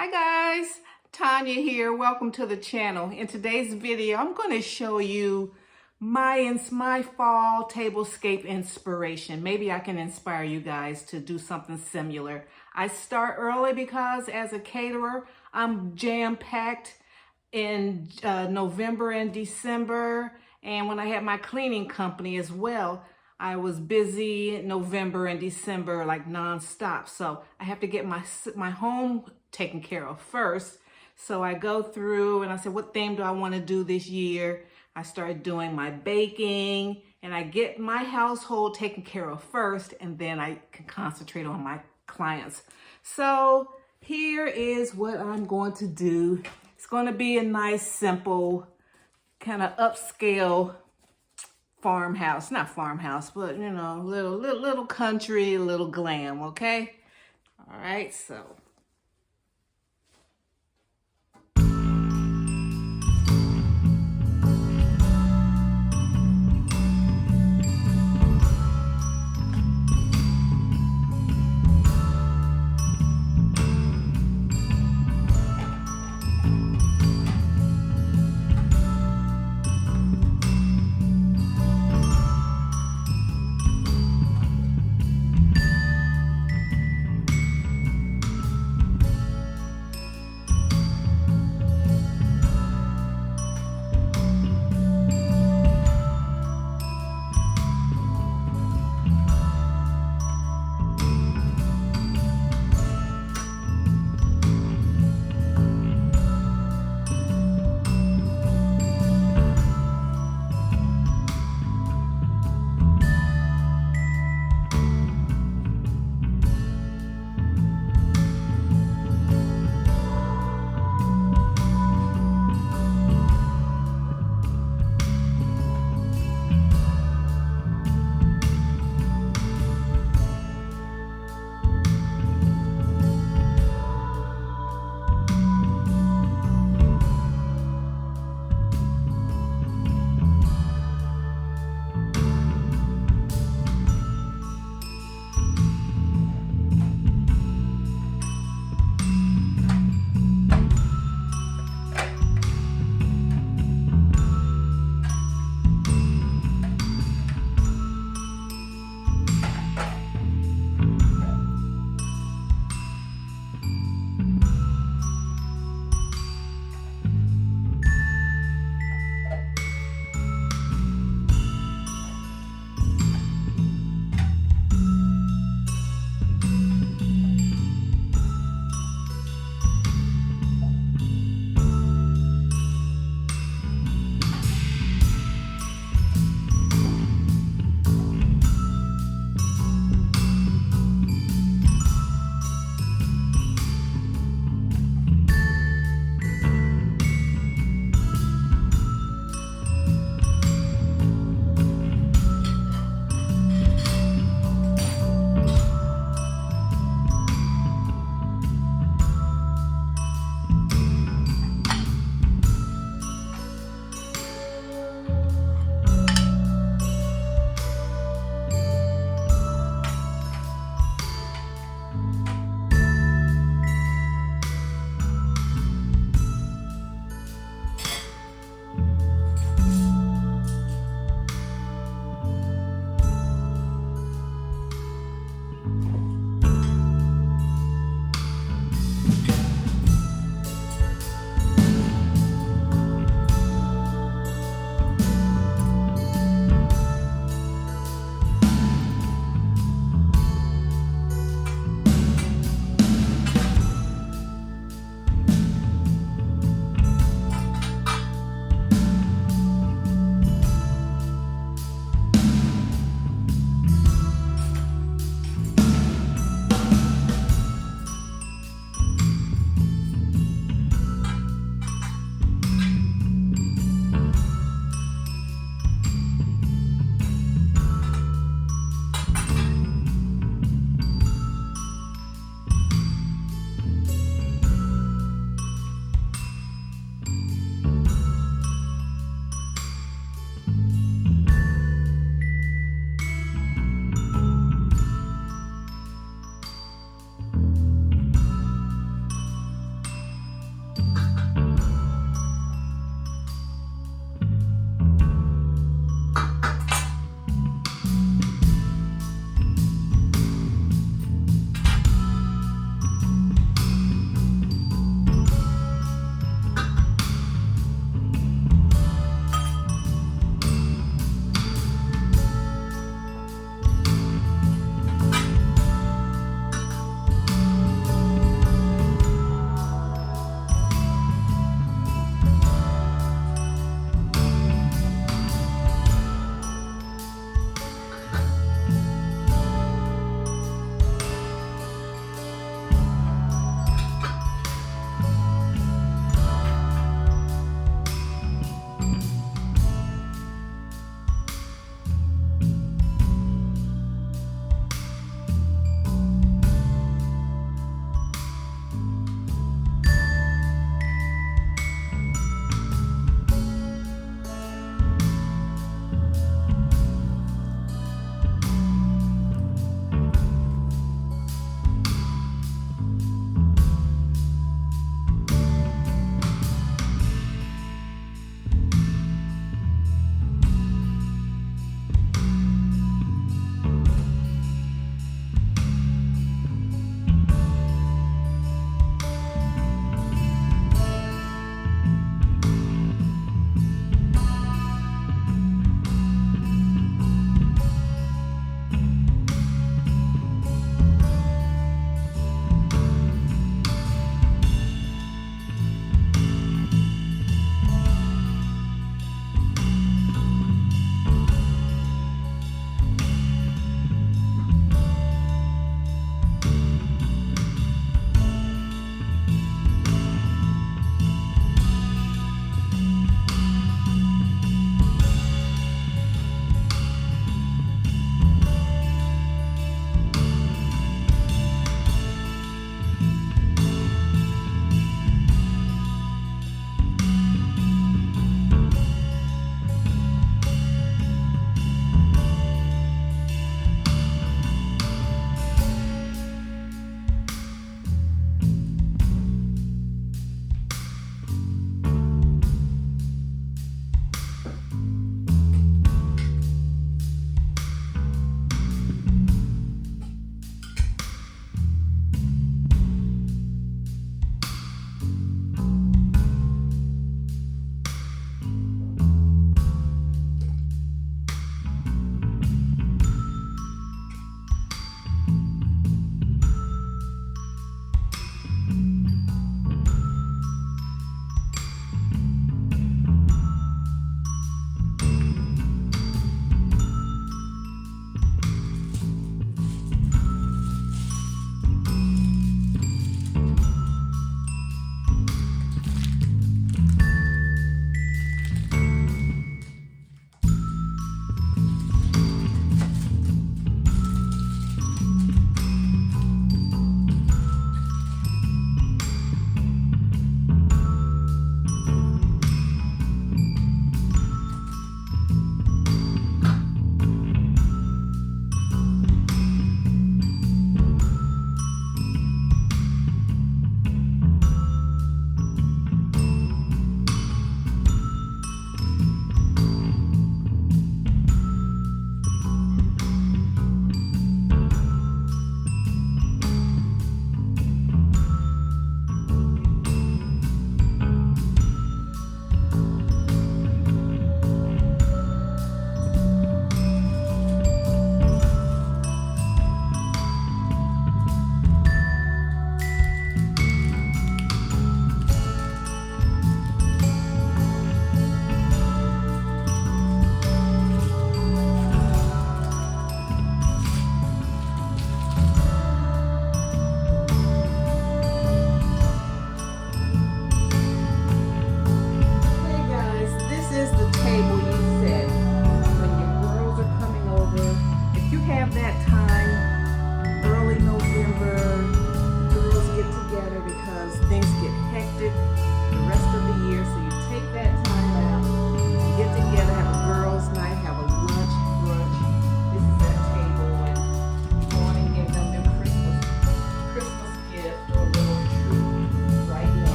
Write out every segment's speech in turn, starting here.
Hi guys, Tanya here. Welcome to the channel. In today's video, I'm going to show you my fall tablescape inspiration. Maybe I can inspire you guys to do something similar. I start early because as a caterer, I'm jam-packed in November and December. And when I had my cleaning company as well, I was busy November and December like nonstop. So I have to get my home taken care of first. So I go through and I said, what theme do I want to do this year? I started doing my baking and I get my household taken care of first, and then I can concentrate on my clients. So here is what I'm going to do. It's going to be a nice, simple, kind of upscale farmhouse, not farmhouse, but you know, little country, little glam, okay? All right, so.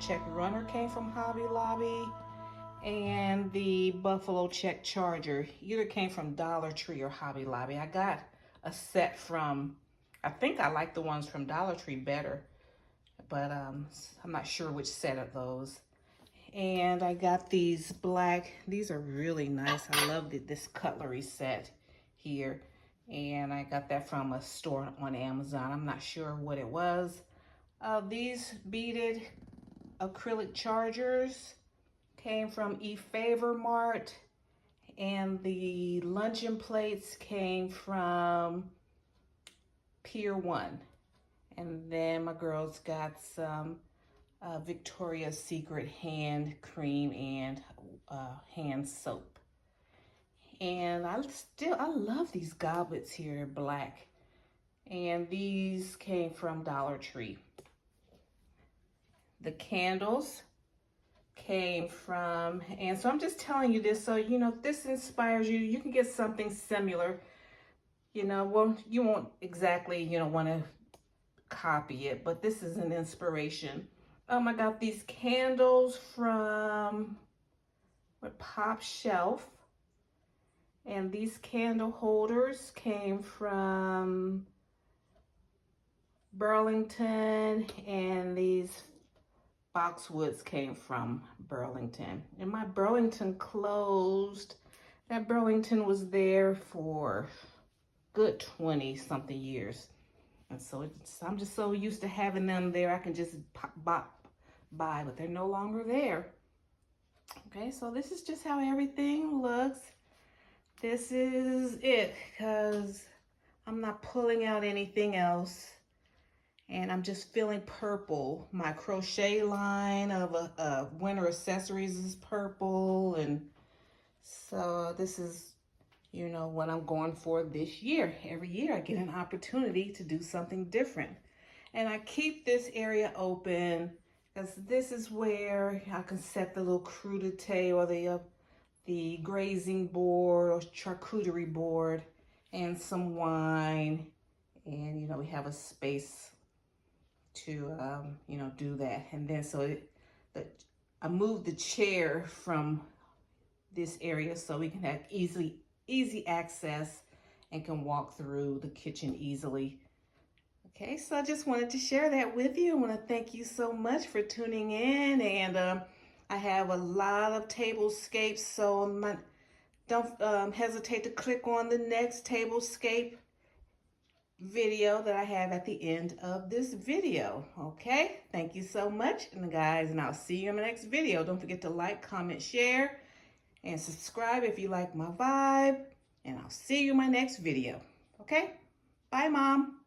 check runner came from Hobby Lobby. And the buffalo check charger either came from Dollar Tree or Hobby Lobby. I got a set from, I think I like the ones from Dollar Tree better, but I'm not sure which set of those. And I got these black, these are really nice. I love this cutlery set here. And I got that from a store on Amazon. I'm not sure what it was. These beaded acrylic chargers came from eFavor Mart. And the luncheon plates came from Pier 1. And then my girls got some Victoria's Secret hand cream and hand soap. And I love these goblets here, they're black. And these came from Dollar Tree. The candles came from, and so I'm just telling you this so you know if this inspires you, you can get something similar. You know, well, you won't exactly, you know, want to copy it, but this is an inspiration. I got these candles from Pop Shelf, and these candle holders came from Burlington, and these boxwoods came from Burlington. And my Burlington closed. That Burlington was there for good 20 something years. And so I'm just so used to having them there. I can just buy, but they're no longer there. Okay, so this is just how everything looks. This is it, because I'm not pulling out anything else. And I'm just feeling purple. My crochet line of winter accessories is purple. And so this is, you know, what I'm going for this year. Every year I get an opportunity to do something different. And I keep this area open because this is where I can set the little crudité or the grazing board or charcuterie board and some wine. And, you know, we have a space to, you know, do that. And then so I moved the chair from this area so we can have easy access and can walk through the kitchen easily. Okay, so I just wanted to share that with you. I want to thank you so much for tuning in, and I have a lot of tablescapes, so don't hesitate to click on the next tablescape video that I have at the end of this video. Okay, thank you so much, and guys, and I'll see you in the next video. Don't forget to like, comment, share, and subscribe if you like my vibe, and I'll see you in my next video. Okay, bye, Mom.